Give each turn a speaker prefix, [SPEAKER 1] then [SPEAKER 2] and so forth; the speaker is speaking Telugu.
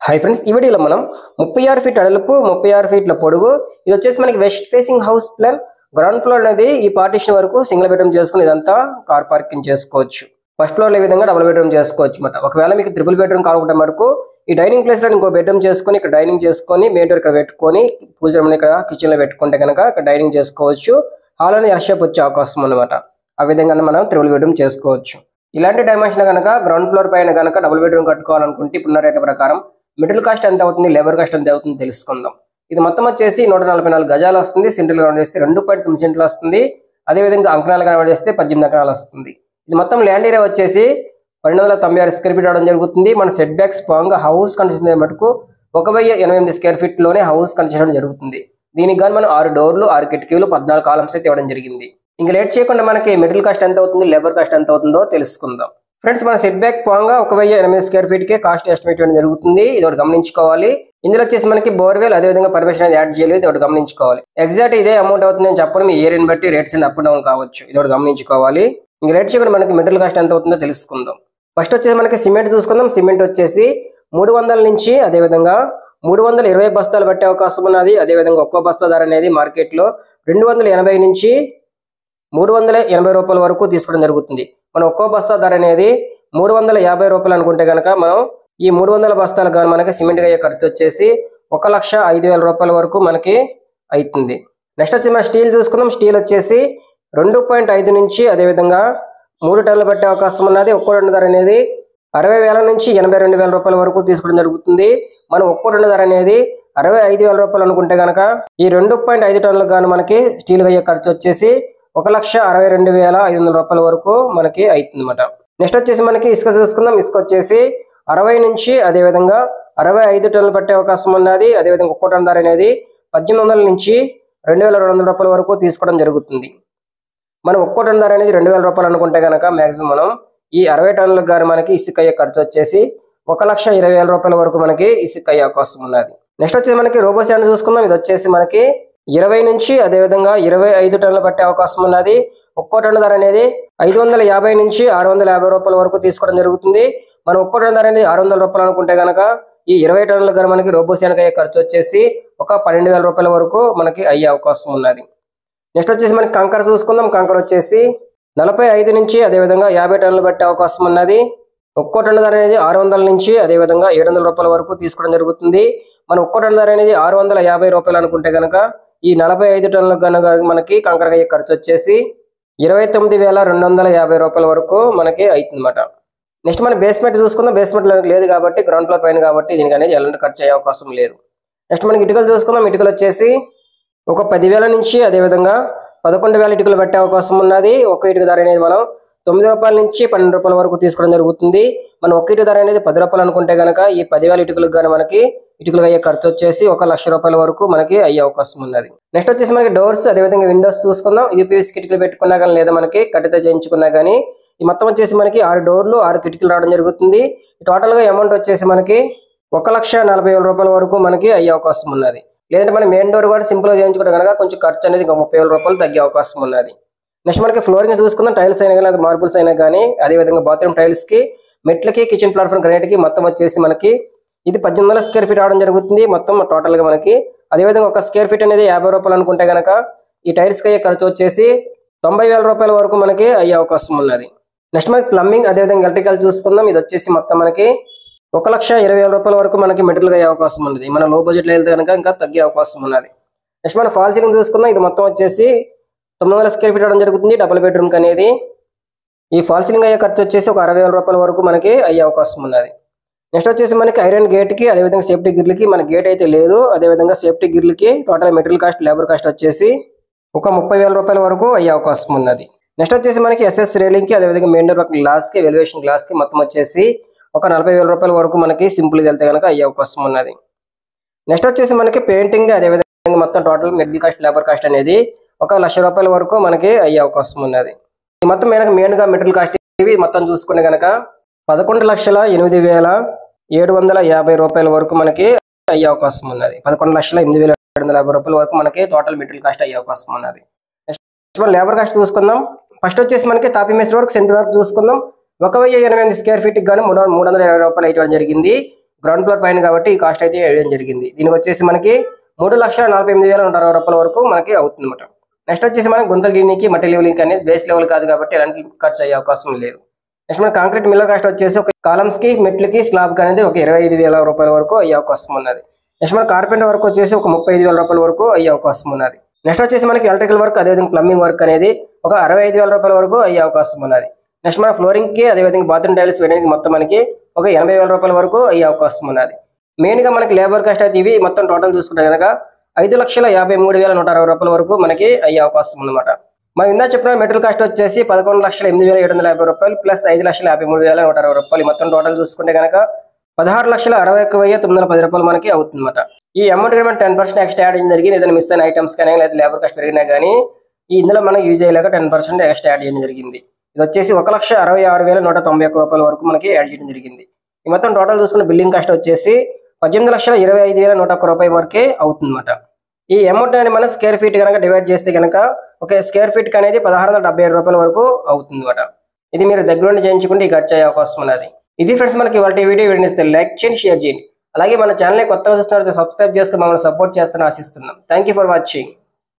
[SPEAKER 1] హాయ్ ఫ్రెండ్స్, ఈ వీడియోలో మనం 36 ఫీట్ అడలుపు 36 ఫీట్ల పొడుగు ఇది వచ్చేసి మనకి west facing house plan ground floor అనేది ఈ పార్టీషన్ వరకు సింగిల్ బెడ్రూమ్ చేసుకుని ఇదంతా కార్ పార్కింగ్ చేసుకోవచ్చు. ఫస్ట్ ఫ్లోర్ లో ఈ విధంగా డబుల్ బెడ్రూమ్ చేసుకోవచ్చు అన్నమాట. ఒకవేళ మీకు ట్రిపుల్ బెడ్రూమ్ కావాలంటే మటుకు ఈ డైనింగ్ ప్లేస్ లో ఇంకో బెడ్రూమ్ చేసుకొని ఇక్కడ డైనింగ్ చేసుకొని మెయిన్ డోర్ ఇక్కడ పెట్టుకొని పూజ రూమ్ ఇక్కడ కిచెన్ లో పెట్టుకుంటే కనుక ఇక్కడ డైనింగ్ చేసుకోవచ్చు. హాల్ అనేది ఎల్ షేప్ వచ్చే అవకాశం అన్నమాట. ఆ విధంగా మనం ట్రిపుల్ బెడ్రూమ్ చేసుకోవచ్చు. ఇలాంటి డైమెన్షన్ కనుక గ్రౌండ్ ఫ్లోర్ పైన కనుక డబుల్ బెడ్రూమ్ కట్టుకోవాలనుకుంటే ఇప్పుడున్న రేట్ల ప్రకారం మిడిల్ కాస్ట్ ఎంత అవుతుంది, లేబర్ కాస్ట్ ఎంత అవుతుంది తెలుసుకుందాం. ఇది మొత్తం వచ్చేసి 144 గజాలు వస్తుంది. సెంట్రల్ గ్రౌండ్ చేస్తే 2.9 సెంట్లు వస్తుంది. అదేవిధంగా అంకణాలు కనబడి చేస్తే 18 ఎకరాలు వస్తుంది. ఇది మొత్తం ల్యాండ్ ఏరియా వచ్చేసి 296 స్క్వేర్ ఫీట్ అవడం జరుగుతుంది. మన సెట్ బ్యాక్స్ పాంగా హౌస్ కన్స్ట్రక్షన్ మటుకు 1088 స్క్వేర్ ఫీట్ లోనే హౌస్ కన్స్ట్రక్షన్ జరుగుతుంది. దీనికి గాను మనం 6 డోర్లు 6 కిటికీలు 14 కాలమ్స్ అయితే ఇవ్వడం జరిగింది. ఇంకా లేట్ చేయకుండా మనకి మిడిల్ కాస్ట్ ఎంత అవుతుంది, లేబర్ కాస్ట్ ఎంత అవుతుందో తెలుసుకుందాం. ఫ్రెండ్స్, మన సెట్ బ్యాక్ పాంగా 1088 స్క్వేర్ ఫీట్ కే కాస్ట్ ఎస్టిమేట్ చేయడం జరుగుతుంది. ఇది ఒకటి గమనించుకోవాలి. ఇందులో వచ్చేసి మనకి బోర్వెల్ అదేవిధంగా పర్మిషన్ అనేది యాడ్ చేయలేదు. ఇది ఒకటి గమనించుకోవాలి. ఎగ్జాక్ట్ ఇదే అమౌంట్ అవుతుంది అని చెప్పడం మీ ఏరియాని బట్టి రేట్స్ అప్ అండ్ డౌన్ కావచ్చు. ఇది ఒకటి గమనించుకోవాలి. ఇంక రేట్ చేయకుండా మనకి మిడిల్ కాస్ట్ ఎంత అవుతుందో తెలుసుకుందాం. ఫస్ట్ వచ్చేసి మనకి సిమెంట్ చూసుకుందాం. సిమెంట్ వచ్చేసి 300 నుంచి అదేవిధంగా 320 బస్తాలు పట్టే అవకాశం ఉన్నది. అదేవిధంగా ఒక్కో బస్తా ధర అనేది మార్కెట్ లో 280 నుంచి 380 రూపాయల వరకు తీసుకోవడం జరుగుతుంది. మనం ఒక్కో బస్తా ధర అనేది 350 రూపాయలు అనుకుంటే కనుక మనం ఈ 300 బస్తాలకు కానీ మనకి సిమెంట్ అయ్యే ఖర్చు వచ్చేసి 1,05,000 రూపాయల వరకు మనకి అవుతుంది. నెక్స్ట్ వచ్చి మనం స్టీల్ చూసుకుందాం. స్టీల్ వచ్చేసి 2.5 నుంచి అదేవిధంగా 3 టన్నులు పట్టే అవకాశం ఉన్నది. ఒక్కో టన్ను ధర అనేది 60,000 నుంచి 82,000 రూపాయల వరకు తీసుకోవడం జరుగుతుంది. మనం ఒక్కో టన్ను ధర అనేది 65,000 రూపాయలు అనుకుంటే కనుక ఈ 2.5 టన్నులకు గాను మనకి స్టీల్ అయ్యే ఖర్చు వచ్చేసి 1,62,500 రూపాయల వరకు మనకి అవుతుంది అన్నమాట. నెక్స్ట్ వచ్చేసి మనకి ఇసుక చూసుకుందాం. ఇసుక వచ్చేసి 60 నుంచి అదేవిధంగా 65 టన్నులు పట్టే అవకాశం ఉన్నది. అదేవిధంగా ఒక్కో టన్ ధర అనేది 1800 నుంచి 2,200 రూపాయల వరకు తీసుకోవడం జరుగుతుంది. మనం ఒక్కో టన్ ధర అనేది 2,000 రూపాయలు అనుకుంటే కనుక మాక్సిమం మనం ఈ 60 టన్నులకు గాను మనకి ఇసుక అయ్యే ఖర్చు వచ్చేసి 1,20,000 రూపాయల వరకు మనకి ఇసుక అయ్యే అవకాశం ఉన్నది. నెక్స్ట్ వచ్చేసి మనకి రోబో శాండ్ చూసుకుందాం. ఇది వచ్చేసి మనకి 20 నుంచి అదేవిధంగా 25 టన్నులు పట్టే అవకాశం ఉన్నది. ఒక్కో టన్ను ధర అనేది 550 నుంచి 650 రూపాయల వరకు తీసుకోవడం జరుగుతుంది. మనం ఒక్కో టన్ను ధర అనేది 600 రూపాయలు అనుకుంటే కనుక ఈ 20 టన్నుల గాను మనకి రోబో శాండ్ అయ్యే ఖర్చు వచ్చేసి 12,000 రూపాయల వరకు మనకి అయ్యే అవకాశం ఉన్నది. నెక్స్ట్ వచ్చేసి మనకి కంకర చూసుకుందాం. కంకర వచ్చేసి 45 నుంచి అదేవిధంగా 50 టన్నులు పట్టే అవకాశం ఉన్నది. ఒక్కో టన్ను ధర అనేది 600 నుంచి అదేవిధంగా 700 రూపాయల వరకు తీసుకోవడం జరుగుతుంది. మనం ఒక్కో టన్ను ధర అనేది 650 రూపాయలు అనుకుంటే కనుక ఈ 45 టన్నులకు కనుక మనకి కంకర అయ్యే ఖర్చు వచ్చేసి 29,250 రూపాయల వరకు మనకి అవుతుందన్నమాట. నెక్స్ట్ మనం బేస్మెంట్ చూసుకుందాం. బేస్మెంట్ లేదు కాబట్టి గ్రౌండ్ ఫ్లోర్ పైన కాబట్టి దీనికి అనేది ఎలాంటి ఖర్చు అయ్యే అవకాశం లేదు. నెక్స్ట్ మనకి ఇటుకలు చూసుకుందాం. ఇటుకలు వచ్చేసి 10,000 నుంచి అదేవిధంగా 11,000 ఇటుకలు పట్టే అవకాశం ఉన్నది. ఒక ఇటుక ధర అనేది మనం 9 రూపాయల నుంచి 12 రూపాయల వరకు తీసుకోవడం జరుగుతుంది. మనం ఒక ఇటుక ధర అనేది 10 రూపాయలు అనుకుంటే కనుక ఈ 10,000 ఇటుకలకు కానీ మనకి ఇటుకలు అయ్యే ఖర్చు వచ్చేసి 1,00,000 రూపాయల వరకు మనకి అయ్యే అవకాశం ఉన్నది. నెక్స్ట్ వచ్చేసి మనకి డోర్స్ అదేవిధంగా విండోస్ చూసుకుందాం. యూపీవీసీ కిటికీలు పెట్టుకున్నా కానీ లేదా మనకి కట్టితో చేయించుకున్నా కానీ ఈ మొత్తం వచ్చేసి మనకి 6 డోర్లు 6 కిటికీలు రావడం జరుగుతుంది. టోటల్ గా అమౌంట్ వచ్చేసి మనకి 1,40,000 రూపాయల వరకు మనకి అయ్యే అవకాశం ఉన్నది. లేదంటే మన మెయిన్ డోర్ కూడా సింపుల్ గా చేయించుకుంటే కనుక కొంచెం ఖర్చు అనేది 30,000 రూపాయలు తగ్గే అవకాశం ఉన్నది. నెక్స్ట్ మనకి ఫ్లోరింగ్ చూసుకుందాం. టైల్స్ అయినా కానీ మార్బుల్స్ అయినా కానీ అదేవిధంగా బాత్రూమ్ టైల్స్ కి మెట్లకి కిచెన్ ప్లాట్ఫామ్ గ్రానైట్ కి మొత్తం వచ్చేసి మనకి ఇది 1800 స్క్వేర్ ఫీట్ అవడం జరుగుతుంది. మొత్తం టోటల్ గా మనకి అదేవిధంగా ఒక స్క్వేర్ ఫీట్ అనేది 50 రూపాయలు అనుకుంటే కనుక ఈ టైల్స్ కి అయ్యే ఖర్చు వచ్చేసి 90,000 రూపాయల వరకు మనకి అయ్యే అవకాశం ఉన్నది. నెక్స్ట్ మనకి ప్లంబింగ్ అదేవిధంగా ఎలక్ట్రికల్ చూసుకుందాం. ఇది వచ్చేసి మొత్తం మనకి 1,20,000 రూపాయల వరకు మనకి మెటీరియల్ అయ్యే అవకాశం ఉన్నది. మన లో బడ్జెట్ లో వెళ్తే కనుక ఇంకా తగ్గే అవకాశం ఉన్నది. నెక్స్ట్ మన ఫాల్ సీలింగ్ చూసుకుందాం. ఇది మొత్తం వచ్చేసి 900 స్క్వేర్ ఫీట్ అవడం జరుగుతుంది. డబుల్ బెడ్రూమ్ అనేది ఈ ఫాల్ సీలింగ్ అయ్యే ఖర్చు వచ్చేసి 60,000 రూపాయల వరకు మనకి అయ్యే అవకాశం ఉన్నది. నెక్స్ట్ వచ్చేసి మనకి ఐరన్ గేట్ కి అదేవిధంగా సేఫ్టీ గిర్లకి మన గేట్ అయితే లేదు. అదేవిధంగా సేఫ్టీ గిర్లకి total material cost labour cost వచ్చేసి 30,000 రూపాయల వరకు అయ్యే అవకాశం ఉన్నది. నెక్స్ట్ వచ్చేసి మనకి ఎస్ఎస్ రైలింగ్ కి అదేవిధంగా మెయిన్ డోర్ గ్లాస్ కి ఎలివేషన్ గ్లాస్ కి మొత్తం వచ్చేసి 40,000 రూపాయల వరకు మనకి సింపుల్ గా వెళ్తే కనుక అయ్యే అవకాశం ఉన్నది. నెక్స్ట్ వచ్చేసి మనకి పెయింటింగ్ అదేవిధంగా మొత్తం total material cost labour cost అనేది 1,00,000 రూపాయల వరకు మనకి అయ్యే అవకాశం ఉన్నది. ఈ మొత్తం మెయిన్ గా మెటీరియల్ కాస్ట్ ఇవి మొత్తం చూసుకుంటే కనుక 11,08,750 రూపాయల వరకు మనకి అయ్యే అవకాశం ఉన్నది. 11,08,750 రూపాయల వరకు మనకి టోటల్ మెటీరియల్ కాస్ట్ అయ్యే అవకాశం ఉన్నది. నెక్స్ట్ మనం లేబర్ కాస్ట్ చూసుకుందాం. ఫస్ట్ వచ్చేసి మనకి తాపీ మేస్త్రి వర్క్ సెంటర్ వర్క్ చూసుకుందాం. 1,088 స్క్వేర్ ఫీట్ గాను 320 రూపాయలు ఇవ్వడం జరిగింది. గ్రౌండ్ ఫ్లోర్ పైన కాబట్టి ఈ కాస్ట్ అయితే వేయడం జరిగింది. దీనికి వచ్చేసి మనకి 3,48,160 రూపాయల వరకు మనకి అవుతుంది అనమాట. నెక్స్ట్ వచ్చేసి మనం గుంతలు దీనికి మట్టి లెవెలింగ్ అనేది బేస్ లెవెల్ కాదు కాబట్టి ఎలాంటి ఖర్చు అయ్యే అవకాశం లేదు. నెక్స్ట్ మన కాంక్రీట్ మిల్లర్ కాస్ట్ వచ్చేసి ఒక కాలమ్స్ కి మెట్లకి స్లాబ్ అనేది ఒక 25,000 రూపాయల వరకు అయ్యే అవకాశం ఉన్నది. నెక్స్ట్ మన కార్పెంటర్ వర్క్ వచ్చేసి ఒక 35,000 రూపాయల వరకు అయ్యే అవకాశం ఉన్నది. నెక్స్ట్ వచ్చేసి మనకి ఎలక్ట్రికల్ వర్క్ అదేవిధంగా ప్లంబింగ్ వర్క్ అనేది ఒక 65,000 రూపాయల వరకు అయ్యే అవకాశం ఉన్నది. నెక్స్ట్ మన ఫ్లోరింగ్ కి అదేవిధంగా బాత్రూమ్ టైల్స్ వేయడానికి మొత్తం మనకి ఒక 80,000 రూపాయల వరకు అయ్యే అవకాశం ఉన్నది. మెయిన్ గా మనకి లేబర్ కాస్ట్ అయితే ఇవి మొత్తం టోటల్ చూసుకుంటే కనుక 5,53,160 రూపాయల వరకు మనకి అయ్యే అవకాశం ఉందన్నమాట. మనం ఇందా చెప్పిన మెటీరియల్ కాస్ట్ వచ్చేసి 11,08,750 రూపాయలు ప్లస్ 5,53,160 రూపాయలు మొత్తం టోటల్ చూసుకుంటే కనుక 16,61,910 రూపాయలు మనకి అవుతుందన్నమాట. ఈ అమౌంట్ మనం 10% ఎక్స్ట్రా యాడ్ చేయడం జరిగింది. ఏదైనా మిస్ అయిన ఐటమ్స్ కానీ లేదా లేబర్ కాస్ట్ పెరిగినా కానీ ఇందులో మనకి యూజ్ అయ్యేలాగా 10% ఎక్స్ట్రా యాడ్ చేయడం జరిగింది. ఇది వచ్చేసి 1,66,191 రూపాయల వరకు మనకి యాడ్ చేయడం జరిగింది. ఈ మొత్తం టోటల్ చూసుకున్న బిల్డింగ్ కాస్ట్ వచ్చేసి 18,25,101 రూపాయల వరకే అవుతుందన్నమాట. ఈ అమౌంట్ అనేది మనం స్క్వేర్ ఫీట్ కనుక డివైడ్ చేస్తే కనుక ఒక స్క్వేర్ ఫీట్ అనేది 1,677 రూపాయల వరకు అవుతుంది అనమాట. ఇది మీరు దగ్గరుండి చేయించుకుంటే ఈ ఖర్చు అయ్యే అవకాశం ఉన్నది. ఇది ఫ్రెండ్స్ మనకి ఇవాళ వీడియో ఇస్తే లైక్ చేయండి, షేర్ చేయండి. అలాగే మన ఛానల్ కొత్తగా చూస్తున్నట్లయితే సబ్స్క్రైబ్ చేసుకుని మమ్మల్ని సపోర్ట్ చేస్తారని ఆశిస్తున్నాం. Thank you for watching.